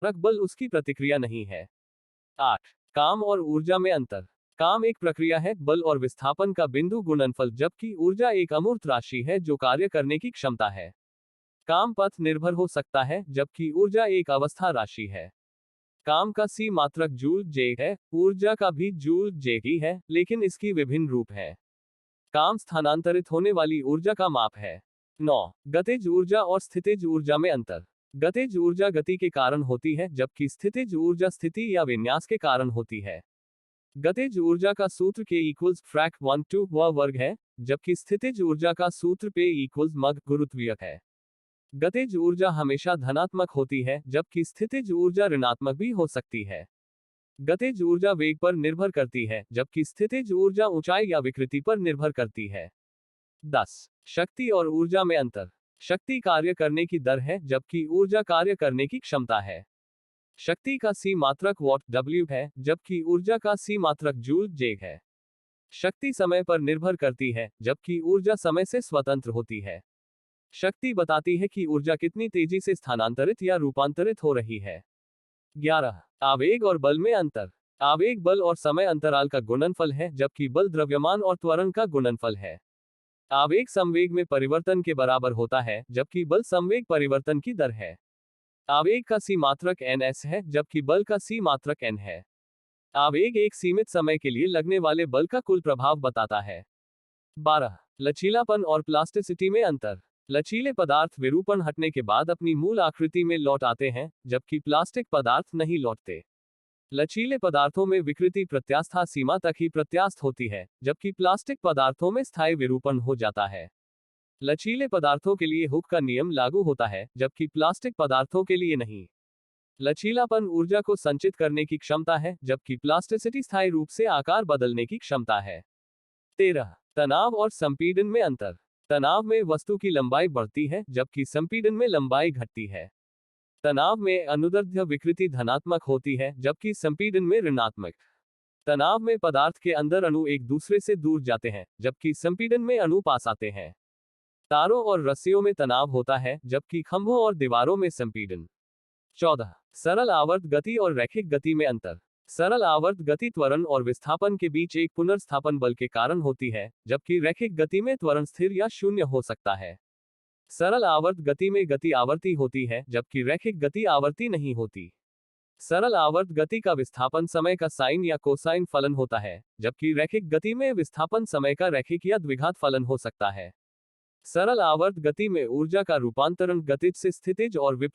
बल उसकी प्रतिक्रिया नहीं है। 8. काम और ऊर्जा में अंतर। काम एक प्रक्रिया है, बल और विस्थापन का बिंदु गुणनफल, जबकि ऊर्जा एक अमूर्त राशि है जो कार्य करने की क्षमता है। काम पथ निर्भर हो सकता है, जबकि ऊर्जा एक अवस्था राशि है। काम का सी मात्रक जूल जे है, ऊर्जा का भी जूल जे ही है, लेकिन इसकी विभिन्न रूप है। काम स्थानांतरित होने वाली ऊर्जा का माप है। 9. गतिज ऊर्जा और स्थितिज ऊर्जा में अंतर। गतिज ऊर्जा गति के कारण होती है, जबकि स्थितिज ऊर्जा स्थिति या विन्यास के कारण होती है। गतिज ऊर्जा का सूत्र K इक्वल्स फ्रैक 1/2 वर्ग है, जबकि स्थितिज ऊर्जा का सूत्र P इक्वल्स मग गुरुत्वीयक है। गतिज ऊर्जा हमेशा धनात्मक होती है, जबकि स्थितिज ऊर्जा ऋणात्मक भी हो सकती है। गतिज ऊर्जा वेग पर निर्भर करती है, जबकि स्थितिज ऊर्जा ऊंचाई या विकृति पर निर्भर करती है। 10. शक्ति और ऊर्जा में अंतर। शक्ति कार्य करने की दर है, जबकि ऊर्जा कार्य करने की क्षमता है। शक्ति का सी मात्रक वॉट W है, जबकि ऊर्जा का सी मात्रक जूल जे है। शक्ति समय पर निर्भर करती है, जबकि ऊर्जा समय से स्वतंत्र होती है। शक्ति बताती है कि ऊर्जा कितनी तेजी से स्थानांतरित या रूपांतरित हो रही है। 11. आवेग और बल में अंतर। आवेग बल और समय अंतराल का गुणनफल है, जबकि बल द्रव्यमान और त्वरण का गुणनफल है। आवेग संवेग में परिवर्तन के बराबर होता है, जबकि बल संवेग परिवर्तन की दर है। आवेग का सी मात्रक ns है, जबकि बल का सी मात्रक n है। आवेग एक सीमित समय के लिए लगने वाले बल का कुल प्रभाव बताता है। 12. लचीलापन और प्लास्टिसिटी में अंतर। लचीले पदार्थ विरूपण हटने के बाद अपनी मूल आकृति में लौट आते हैं, जबकि प्लास्टिक पदार्थ नहीं लौटते। लचीले पदार्थों में विकृति प्रत्यास्था सीमा तक ही प्रत्यास्थ होती है, जबकि प्लास्टिक पदार्थों में स्थायी विरूपण हो जाता है। लचीले पदार्थों के लिए हुक का नियम लागू होता है, जबकि प्लास्टिक पदार्थों के लिए नहीं। लचीलापन ऊर्जा को संचित करने की क्षमता है, जबकि प्लास्टिसिटी स्थायी रूप से आकार बदलने की क्षमता है। 13. तनाव और संपीड़न में अंतर। तनाव में वस्तु की लंबाई बढ़ती है, जबकि संपीड़न में लंबाई घटती है। तनाव में अनुदैर्ध्य विकृति धनात्मक होती है, जबकि संपीड़न में ऋणात्मक। तनाव में पदार्थ के अंदर अणु एक दूसरे से दूर जाते हैं, जबकि संपीड़न में अणु पास आते हैं। तारों और रस्सियों में तनाव होता है, जबकि खंभों और दीवारों में संपीड़न। 14. सरल आवर्त गति और रैखिक गति में अंतर। सरल आवर्त गति त्वरण और विस्थापन के बीच एक पुनर्स्थापन बल के कारण होती है, जबकि रैखिक गति में त्वरण स्थिर या शून्य हो सकता है। सरल आवर्त गति में गति आवर्ती होती है, जबकि रैखिक गति आवर्ती नहीं होती। सरल आवर्त गति का विस्थापन समय का साइन या कोसाइन फलन होता है, जबकि रैखिक गति में विस्थापन समय का रैखिक या द्विघात फलन हो सकता है। सरल आवर्त गति में ऊर्जा का रूपांतरण गतिज से स्थितिज और विपरीत